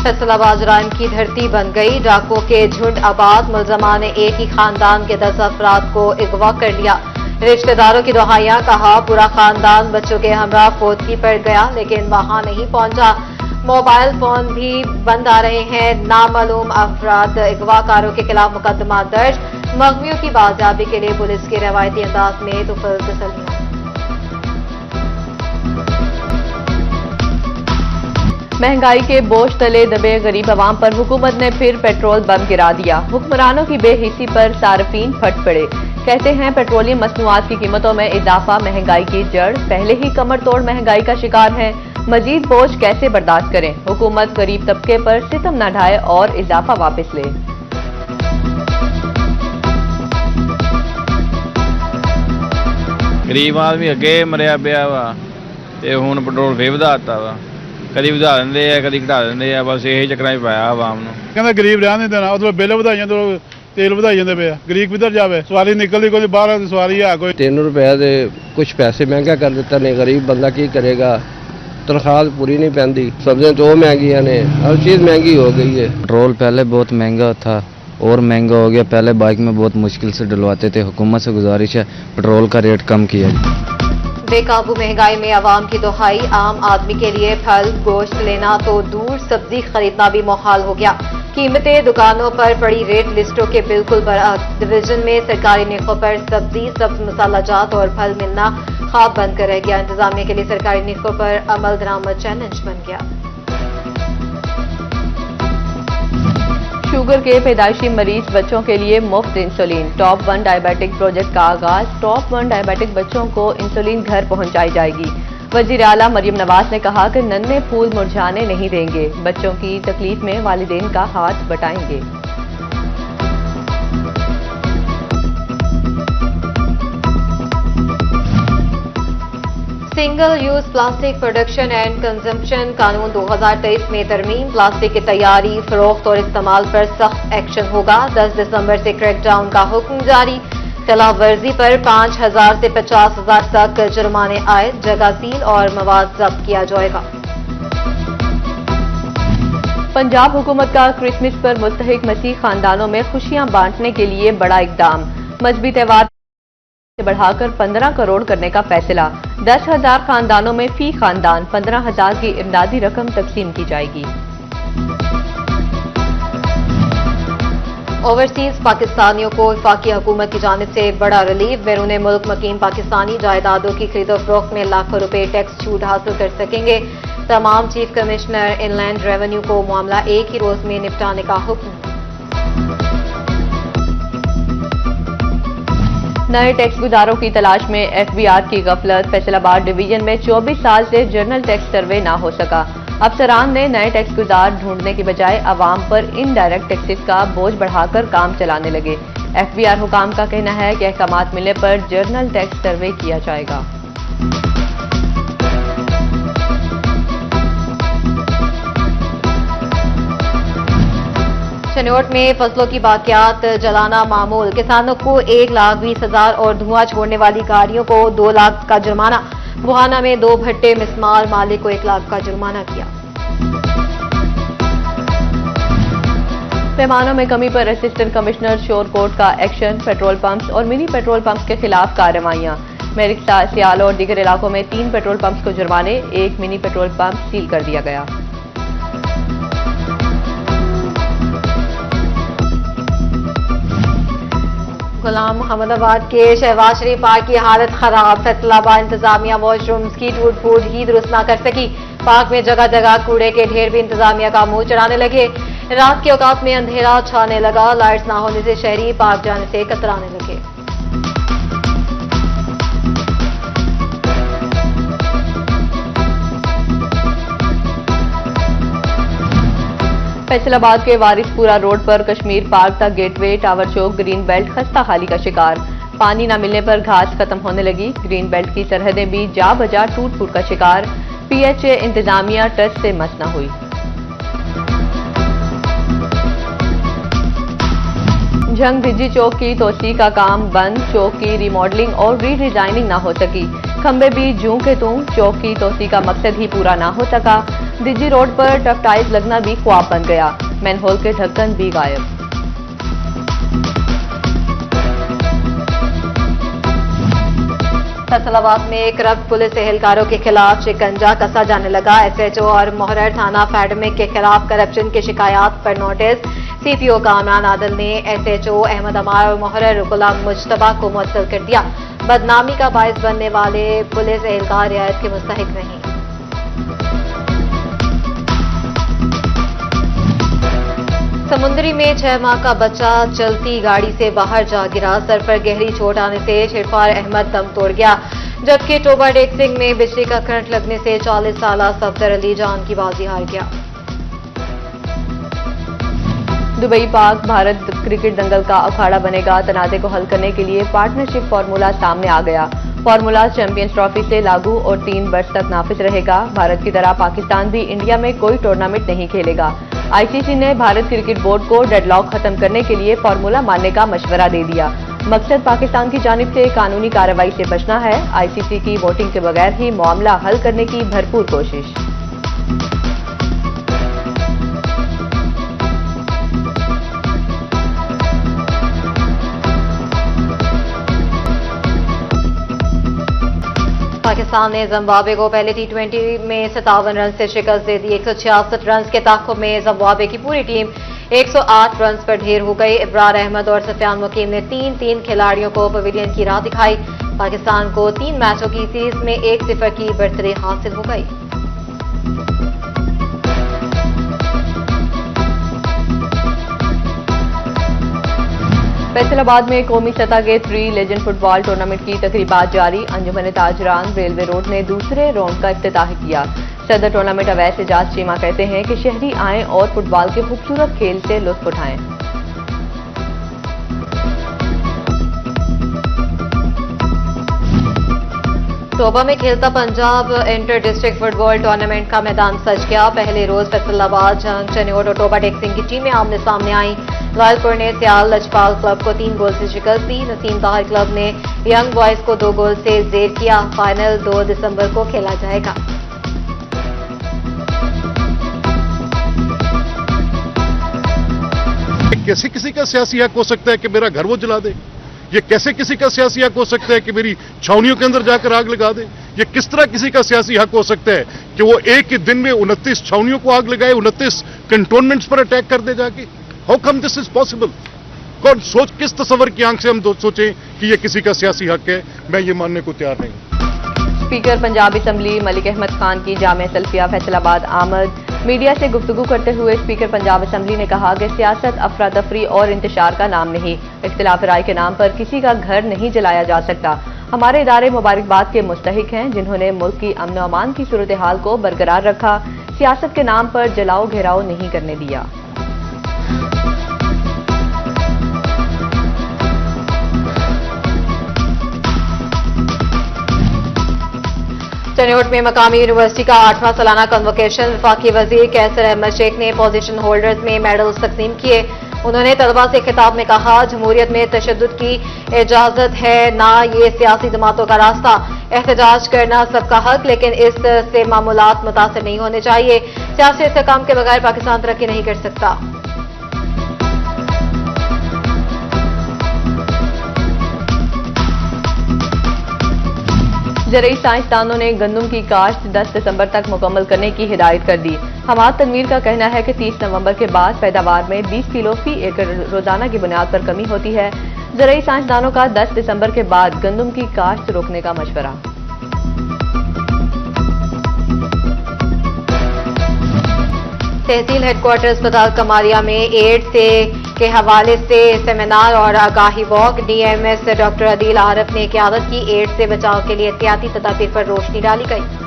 फैसलाबाद जराइम की धरती बन गई। डाकुओं के झुंड आबाद। मुलजमा ने एक ही खानदान के 10 अफराद को अगवा कर लिया। रिश्तेदारों की दुहाइयां। कहा पूरा खानदान बच्चों के हमरा फौतगी पड़ गया, लेकिन वहां नहीं पहुंचा। मोबाइल फोन भी बंद आ रहे हैं। नामालूम अफराद अगवाकारों के खिलाफ मुकदमा दर्ज। मजलूमियों की बाजियाबी के लिए पुलिस के रवायती अंदाज में तुफल तसल्लियां। महंगाई के बोझ तले दबे गरीब आवाम पर हुकूमत ने फिर पेट्रोल बम गिरा दिया। हुक्मरानों की बेहिसी पर सार्फिन फट पड़े। कहते हैं पेट्रोलियम मसनूआत की कीमतों में इजाफा महंगाई की जड़। पहले ही कमर तोड़ महंगाई का शिकार है, मजीद बोझ कैसे बर्दाश्त करें। हुकूमत गरीब तबके पर सितम न ढाए और इजाफा वापस ले। गरीब आदमी अगे मरिया पिया वा ते हुण पेट्रोल फे वधाता वा। कदी वधा दिंदे आ, कदी घटा दिंदे आ। बस यही चक्करां 'ਚ पाया आवाम नूं। ਕਹਿੰਦਾ ਗਰੀਬ ਰਹਿਣ ਨਹੀਂ ਦੇਣਾ, ਉਧਰੋਂ ਬਿੱਲ ਵਧਾਈ ਜਾਂਦੇ, ਤੇਲ ਵਧਾਈ ਜਾਂਦੇ ਪਏ ਆ। ਗਰੀਬ ਕਿੱਧਰ ਜਾਵੇ? ਸਵਾਰੀ ਨਿਕਲਦੀ ਕੋਈ, ਬਾਹਰ ਦੀ ਸਵਾਰੀ ਆ ਕੋਈ। 3 रुपए ਦੇ ਕੁਝ ਪੈਸੇ ਮਹਿੰਗਾ ਕਰ ਦਿੱਤਾ ਨੇ। ਗਰੀਬ ਬੰਦਾ ਕੀ ਕਰੇਗਾ? तनख्वाह पूरी नहीं पैंदी। सब्जियां तो महंगियां ने, हर चीज़ महंगी हो गई है। पेट्रोल पहले बहुत महंगा था और महंगा हो गया। पहले बाइक में बहुत मुश्किल से डलवाते थे। हुकूमत से गुजारिश है पेट्रोल का रेट कम किया। बेकाबू महंगाई में आवाम की दुहाई। आम आदमी के लिए फल गोश्त लेना तो दूर, सब्जी खरीदना भी मुहाल हो गया। कीमतें दुकानों पर पड़ी रेट लिस्टों के बिल्कुल बरअक्स। डिवीजन में सरकारी निखों पर सब्जी, सब्ज मसालाजात और फल मिलना ख्वाब बन कर रह गया। इंतजामिया के लिए सरकारी निखों पर अमल दरामद चैलेंज बन गया। शुगर के पैदाइशी मरीज बच्चों के लिए मुफ्त इंसुलिन। टॉप 1 डायबिटिक प्रोजेक्ट का आगाज। टॉप 1 डायबिटिक बच्चों को इंसुलिन घर पहुंचाई जाएगी। वजीर आला मरियम नवाज ने कहा कि नन्हे फूल मुरझाने नहीं देंगे। बच्चों की तकलीफ में वालिदैन का हाथ बटाएंगे। Single use plastic production and consumption कानून 2023 में तरमीम। प्लास्टिक की तैयारी, फरोख्त और इस्तेमाल पर सख्त एक्शन होगा। 10 दिसंबर से क्रैकडाउन का हुक्म जारी। खिलाफ वर्जी पर 5,000 से 50,000 तक जुर्माने आयद। जगह सील और मवाद जब्त किया जाएगा। पंजाब हुकूमत का क्रिसमस पर मुस्तहिक मसीह खानदानों में खुशियां बांटने के लिए बड़ा इकदाम। मजहबी त्यौहार से बढ़ाकर 15 करोड़ करने का फैसला। 10,000 खानदानों में फी खानदान 15,000 की इमदादी रकम तकसीम की जाएगी। ओवरसीज पाकिस्तानियों को वफाकी हुकूमत की जानिब से बड़ा रिलीफ। बैरून मुल्क मुकीम पाकिस्तानी जायदादों की खरीदो फरोख्त में लाखों रुपए टैक्स छूट हासिल कर सकेंगे। तमाम चीफ कमिश्नर इनलैंड रेवेन्यू को मामला एक ही रोज में निपटाने का हुक्म। नए टैक्स गुजारों की तलाश में एफबीआर की गफलत। फैसलाबाद डिवीजन में 24 साल से जर्नल टैक्स सर्वे न हो सका। अफसरान ने नए टैक्स गुजार ढूंढने की बजाय आवाम पर इनडायरेक्ट टैक्सेस का बोझ बढ़ाकर काम चलाने लगे। एफबीआर हुकाम का कहना है कि अहकामात मिलने पर जर्नल टैक्स सर्वे किया जाएगा। शनियोट में फसलों की बाकियात जलाना मामूल। किसानों को 1,20,000 और धुआं छोड़ने वाली गाड़ियों को 2 लाख का जुर्माना। बुहाना में 2 भट्टे मिसमार मालिक को 1 लाख का जुर्माना किया। पैमानों में कमी पर असिस्टेंट कमिश्नर शोरकोट का एक्शन। पेट्रोल पंप्स और मिनी पेट्रोल पंप्स के खिलाफ कार्रवाइयां। मेरिक, सियाल और दीगर इलाकों में 3 पेट्रोल पंप्स को जुर्माने। 1 मिनी पेट्रोल पंप सील कर दिया गया। गुलाम मोहम्मदाबाद के शहबाज शरीफ पार्क की हालत खराब। फैसलाबाद इंतजामिया वॉशरूम्स की टूट फूट ही दुरुस्त न कर सकी। पार्क में जगह जगह कूड़े के ढेर भी इंतजामिया का मुंह चढ़ाने लगे। रात के औकात में अंधेरा छाने लगा। लाइट्स न होने से शहरी पार्क जाने से कतराने लगे। फैसलाबाद के वारिसपुरा रोड पर कश्मीर पार्क तक गेटवे, टावर चौक, ग्रीन बेल्ट खस्ता हाली का शिकार। पानी न मिलने पर घास खत्म होने लगी। ग्रीन बेल्ट की सरहदें भी जा बजा टूट फूट का शिकार। पीएचए इंतजामिया टच से मस न हुई। झंग भिज्जी चौक की तोसी का काम बंद। चौक की रिमॉडलिंग और रीडिजाइनिंग न हो सकी। खंबे भी जूं के तूं। चौक की तोसी का मकसद ही पूरा न हो सका। दिज्जी रोड पर टफटाइज लगना भी ख्वाब बन गया, मैनहोल के ढक्कन भी गायब। फैसलाबाद में करप्ट पुलिस एहलकारों के खिलाफ शिकंजा कसा जाने लगा। एसएचओ और मोहरर थाना फैडमिक के खिलाफ करप्शन की शिकायत पर नोटिस। सीपीओ कामरान आदिल ने एसएचओ अहमद अमार और मोहरर गुलाम मुश्तबा को मुअत्तल कर दिया। बदनामी का बायस बनने वाले पुलिस एहलकार रियायत के मुस्तहिक नहीं। समुंदरी में 6 माह का बच्चा चलती गाड़ी से बाहर जा गिरा। सर पर गहरी चोट आने से शिरफार अहमद दम तोड़ गया, जबकि टोबा डेक सिंह में बिजली का करंट लगने से 40 साल सफदर अली जान की बाजी हार गया। दुबई पाक भारत क्रिकेट दंगल का अखाड़ा बनेगा। तनाज़े को हल करने के लिए पार्टनरशिप फार्मूला सामने आ गया। फार्मूला चैंपियंस ट्रॉफी से लागू और 3 वर्ष तक नाफिज रहेगा। भारत की तरह पाकिस्तान भी इंडिया में कोई टूर्नामेंट नहीं खेलेगा। आईसीसी ने भारत क्रिकेट बोर्ड को डेडलॉक खत्म करने के लिए फार्मूला मानने का मशवरा दे दिया। मकसद पाकिस्तान की जानिब से कानूनी कार्रवाई से बचना है। आईसीसी की वोटिंग के बगैर ही मामला हल करने की भरपूर कोशिश। पाकिस्तान ने जिम्बाब्वे को पहले टी20 में 57 रन से शिकस्त दे दी। 166 रन के ताक़ुब में जिम्बाब्वे की पूरी टीम 108 रन पर ढेर हो गई। इब्रार अहमद और सफियान मुकीम ने 3-3 खिलाड़ियों को पवेलियन की राह दिखाई। पाकिस्तान को 3 मैचों की सीरीज में 1-0 की बढ़तरी हासिल हो गई। फैसलाबाद में कौमी सतह के 3 लेजेंड फुटबॉल टूर्नामेंट की तकरीबात जारी। अंजुमन ताजरान रेलवे रोड ने दूसरे राउंड का इफ्तिताह किया। सदर टूर्नामेंट अवैस एजाज चीमा कहते हैं कि शहरी आएं और फुटबॉल के खूबसूरत खेल से लुत्फ उठाएं। टोबा में खेलता Punjab inter district football tournament का मैदान सज गया। पहले रोज फैसलाबाद, जंग, चनियोट और टोबा डेक सिंह की टीमें आमने सामने आईं। लालपुर ने सियाल लजपाल क्लब को 3 गोल से शिकस्त दी। नसीम ताहिर क्लब ने यंग बॉयज को 2 गोल से जेर किया। फाइनल 2 दिसंबर को खेला जाएगा। कैसे किसी का सियासी हक हो सकता है कि मेरा घर वो जला दे? ये कैसे किसी का सियासी हक हो सकता है कि मेरी छावनियों के अंदर जाकर आग लगा दे? ये किस तरह किसी का सियासी हक हो सकता है कि वो एक ही दिन में 29 छावनियों को आग लगाए, 29 कंटोनमेंट्स पर अटैक कर दे जाके? How come this is possible? कौन किस तस्वर की आंख से हम सोचें कि ये किसी का सियासी हक है? मैं ये मानने को तैयार नहीं। स्पीकर पंजाब असम्बली मलिक अहमद खान की जामे सल्फिया फैसलाबाद आमद। मीडिया से गुफ्तगू करते हुए स्पीकर पंजाब असम्बली ने कहा कि सियासत अफरा तफरी और इंतशार का नाम नहीं। इख्तिलाफ राय के नाम पर किसी का घर नहीं जलाया जा सकता। हमारे इदारे मुबारकबाद के मुस्तहिक हैं जिन्होंने मुल्क की अमन व अमान की सूरत हाल को बरकरार रखा। सियासत के नाम पर जलाओ घेराव नहीं करने दिया। चनियोट में मकामी यूनिवर्सिटी का 8वां सालाना कन्वोकेशन। वफाकी वजीर कैसर अहमद शेख ने पोजीशन होल्डर्स में मेडल्स तकसीम किए। उन्होंने तलबा से खिताब में कहा, जमहूरियत में तशद्दुद की इजाजत है, ना ये सियासी जमातों का रास्ता। एहतजाज करना सबका हक, लेकिन इस से मामूलात मुतासर नहीं होने चाहिए। सियासी इस्तेहकाम के बगैर पाकिस्तान तरक्की नहीं कर सकता। ज़रूरी साइंसदानों ने गंदम की काश्त 10 दिसंबर तक मुकम्मल करने की हिदायत कर दी। हमाद तनवीर का कहना है कि 30 नवंबर के बाद पैदावार में 20 किलो फी एकड़ रोजाना की बुनियाद पर कमी होती है। ज़रूरी साइंसदानों का 10 दिसंबर के बाद गंदम की काश्त रोकने का मशवरा। तहसील हेडक्वार्टर अस्पताल कमारिया में एड्स के हवाले से सेमिनार और आगाही वॉक। डीएमएस डॉक्टर अदील आरफ ने क़यादत की। एड्स से बचाव के लिए एहतियाती तदाबीर पर रोशनी डाली गई।